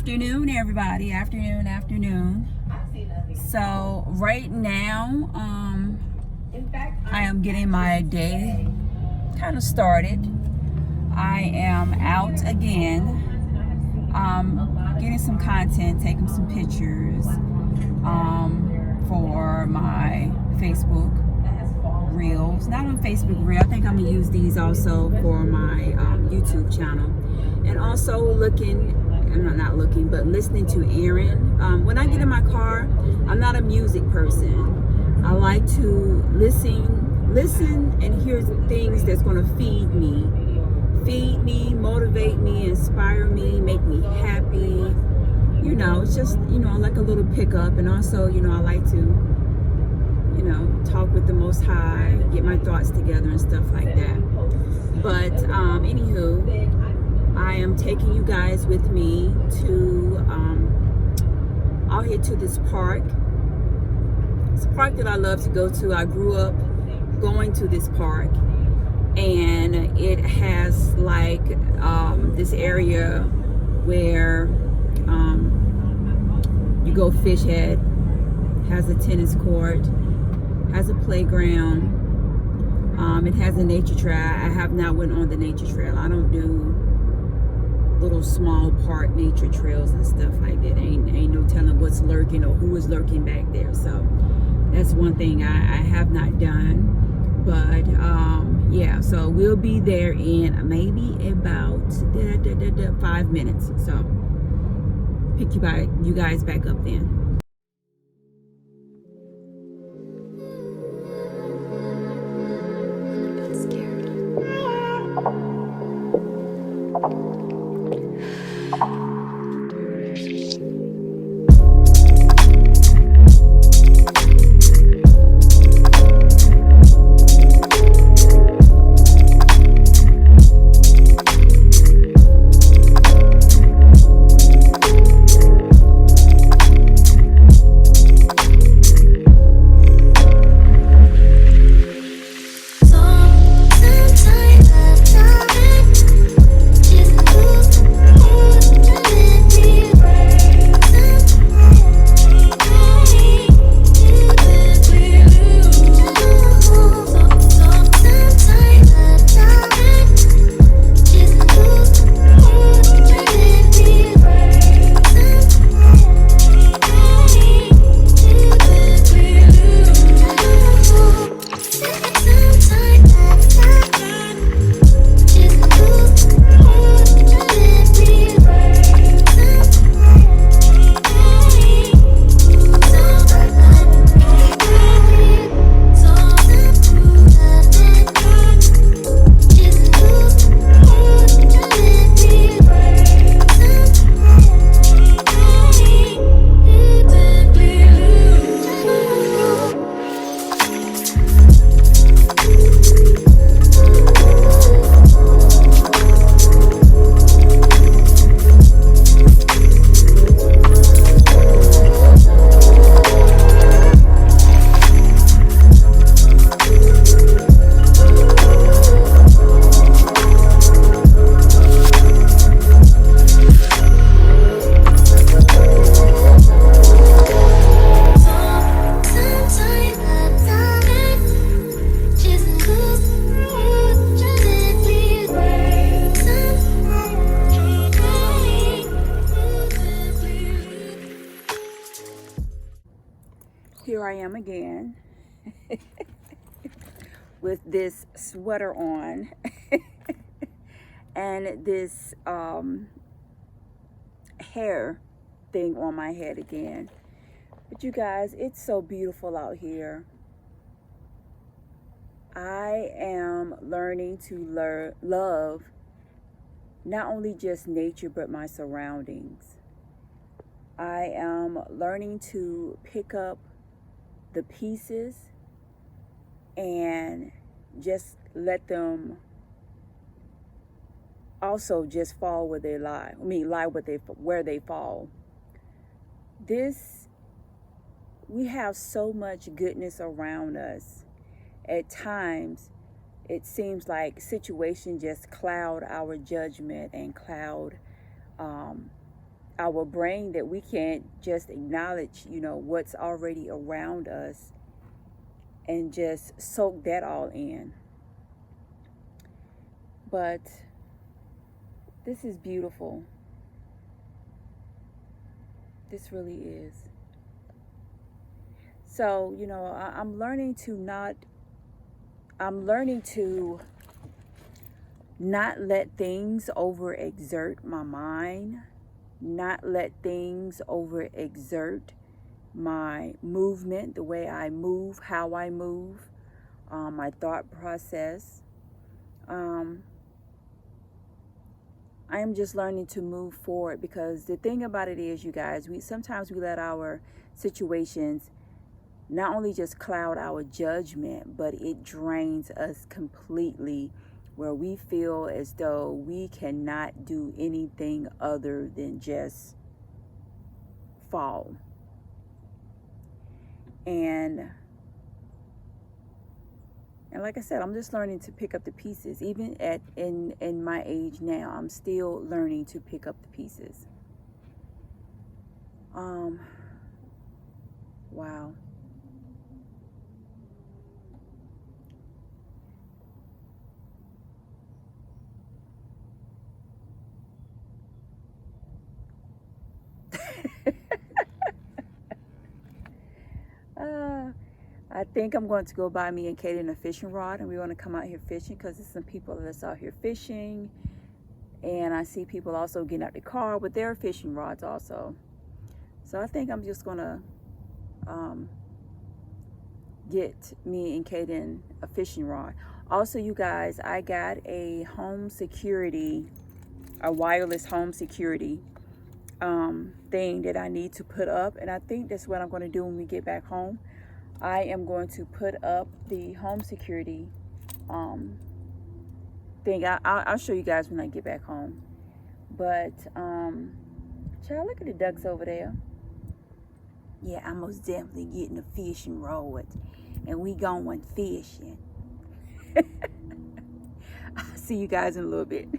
Afternoon, everybody. Afternoon. So right now, I am getting my day kind of started. I am out again, getting some content, taking some pictures for my Facebook Reels. Not on Facebook Reel. I think I'm gonna use these also for my YouTube channel, and also listening to Aaron. When I get in my car, I'm not a music person. I like to listen and hear things that's going to feed me, motivate me, inspire me, make me happy. It's just, I like a little pickup, and also, I like to, talk with the Most High, get my thoughts together and stuff like that. But anywho, I am taking you guys with me to out here to this park. It's a park that I love to go to. I grew up going to this park, and it has like this area where you go fish at, has a tennis court, has a playground. It has a nature trail. I have not went on the nature trail. I don't do little small park nature trails and stuff like that. Ain't no telling what's lurking or who is lurking back there. So that's one thing I have not done. But yeah, so we'll be there in maybe about 5 minutes. So pick you guys back up then. Here I am again with this sweater on and this hair thing on my head again. But you guys, it's so beautiful out here. I am learning to love not only just nature but my surroundings. I am learning to pick up the pieces and just let them also just fall where they lie. Lie where they fall. We have so much goodness around us. At times, it seems like situations just cloud our judgment and cloud our brain that we can't just acknowledge, what's already around us and just soak that all in. But this is beautiful. This really is. So, I'm learning to not let things overexert my mind, not let things overexert my movement, the way I move, how I move, my thought process. I am just learning to move forward, because the thing about it is, you guys, sometimes we let our situations not only just cloud our judgment, but it drains us completely, where we feel as though we cannot do anything other than just fall. And like I said, I'm just learning to pick up the pieces. Even in my age now, I'm still learning to pick up the pieces. Wow. I think I'm going to go buy me and Kaden a fishing rod, and we're going to come out here fishing, because there's some people that's out here fishing, and I see people also getting out the car with their fishing rods also. So I think I'm just going to get me and Kaden a fishing rod. Also, you guys, I got a wireless home security thing that I need to put up, and I think that's what I'm going to do when we get back home. I am going to put up the home security thing. I'll show you guys when I get back home. But child, look at the ducks over there. Yeah, I'm most definitely getting a fishing rod, and we going fishing. I'll see you guys in a little bit.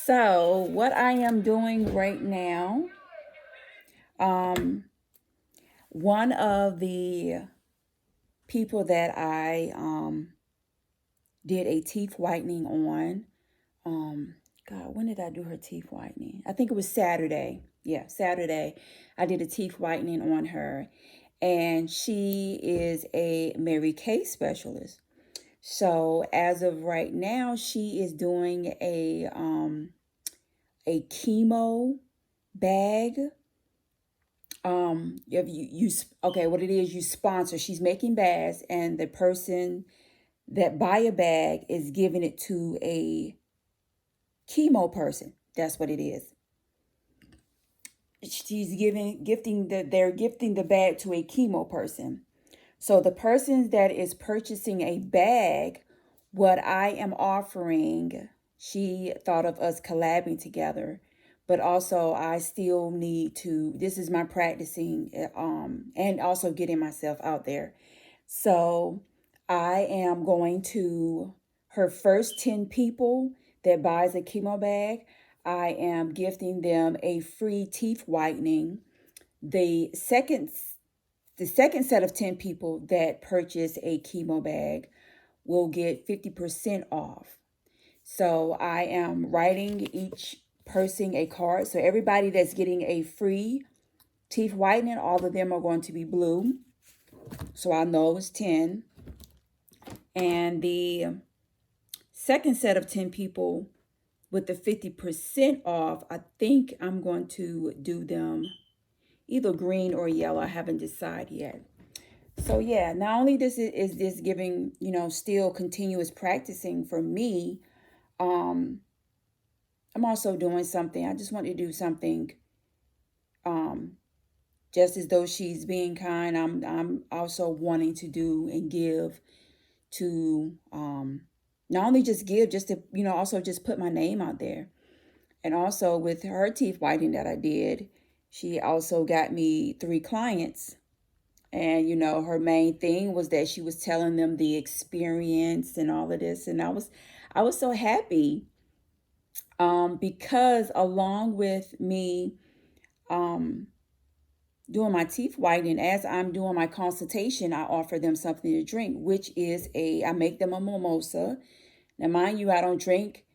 So what I am doing right now, um, one of the people that I did a teeth whitening on, um, God, when did I do her teeth whitening? I think it was Saturday. Yeah, Saturday. I did a teeth whitening on her, and she is a Mary Kay specialist. So as of right now, she is doing a chemo bag. If you okay, what it is, you sponsor. She's making bags, and the person that buy a bag is giving it to a chemo person. That's what it is. She's they're gifting the bag to a chemo person. So the person that is purchasing a bag, what I am offering, she thought of us collabing together, but also I still need to, this is my practicing, and also getting myself out there. So I am going to, her first 10 people that buys a chemo bag, I am gifting them a free teeth whitening. The second the second set of 10 people that purchase a chemo bag will get 50% off. So I am writing each person a card. So everybody that's getting a free teeth whitening, all of them are going to be blue. So I know it's 10. And the second set of 10 people with the 50% off, I think I'm going to do them either green or yellow. I haven't decided yet. So yeah, not only is this giving, still continuous practicing for me, I'm also doing something. I just want to do something, just as though she's being kind. I'm also wanting to do and give to, not only just give, just to, also just put my name out there. And also with her teeth whitening that I did, she also got me 3 clients. And, her main thing was that she was telling them the experience and all of this. And I was so happy, because along with me, doing my teeth whitening, as I'm doing my consultation, I offer them something to drink, which is I make them a mimosa. Now, mind you, I don't drink,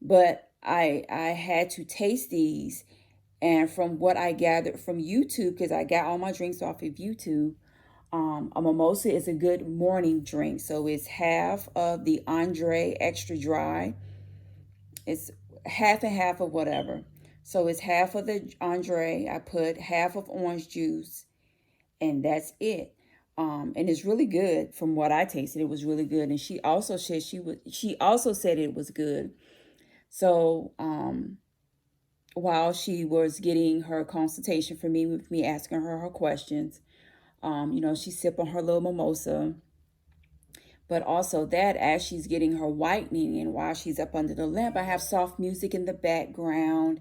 but I had to taste these. And from what I gathered from YouTube, because I got all my drinks off of YouTube, a mimosa is a good morning drink. So it's half of the Andre extra dry. It's half and half of whatever. So it's half of the Andre. I put half of orange juice, and that's it. And it's really good. From what I tasted, it was really good. And she also said she also said it was good. So while she was getting her consultation for me, with me asking her questions, she's sipping her little mimosa. But also that, as she's getting her whitening and while she's up under the lamp, I have soft music in the background.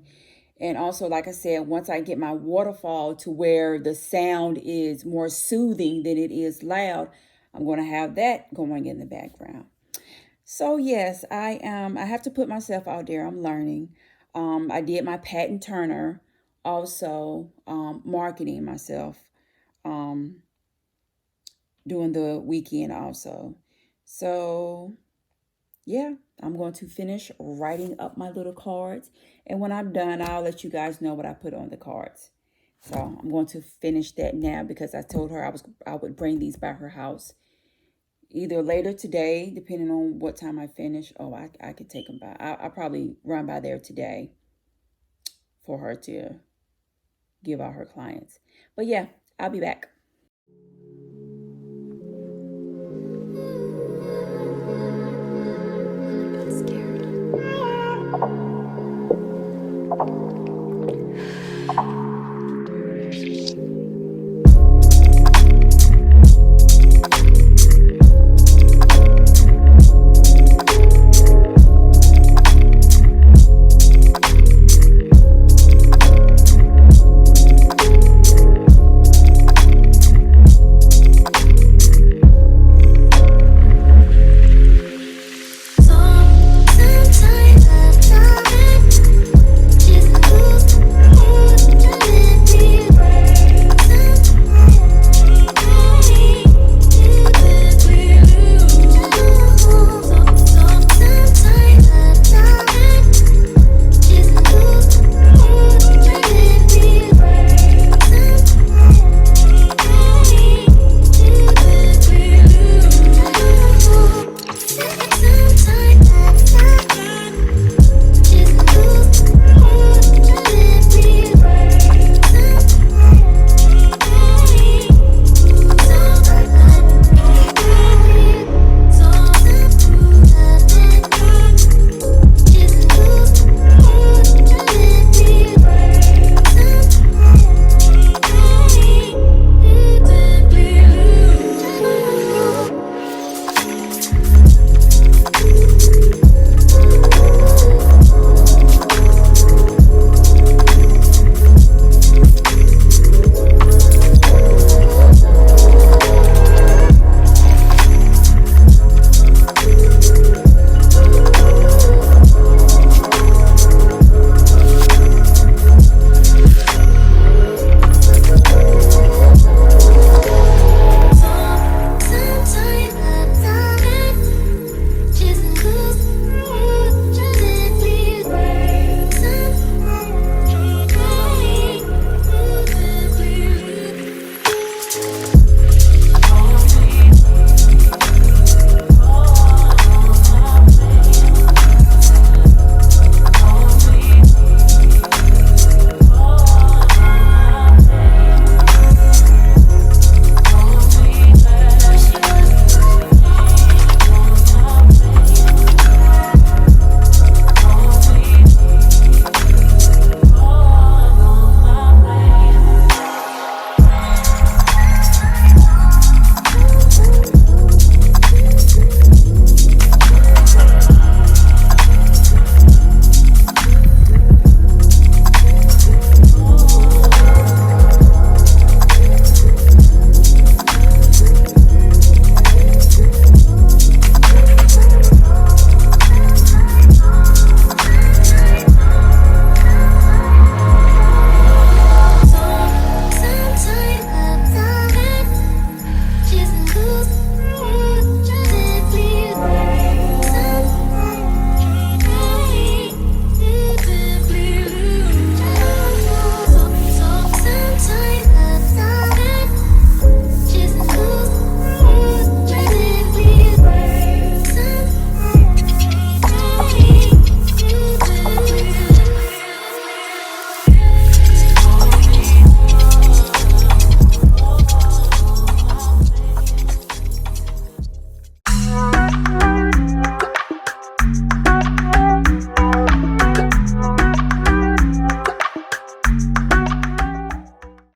And also, like I said, once I get my waterfall to where the sound is more soothing than it is loud, I'm going to have that going in the background. So yes, I have to put myself out there. I'm learning. I did my patent Turner, also marketing myself, doing the weekend also. So yeah, I'm going to finish writing up my little cards. And when I'm done, I'll let you guys know what I put on the cards. So I'm going to finish that now, because I told her I would bring these by her house either later today, depending on what time I finish. Oh, I could take them by. I'll probably run by there today for her to give out her clients. But yeah, I'll be back. I'm scared.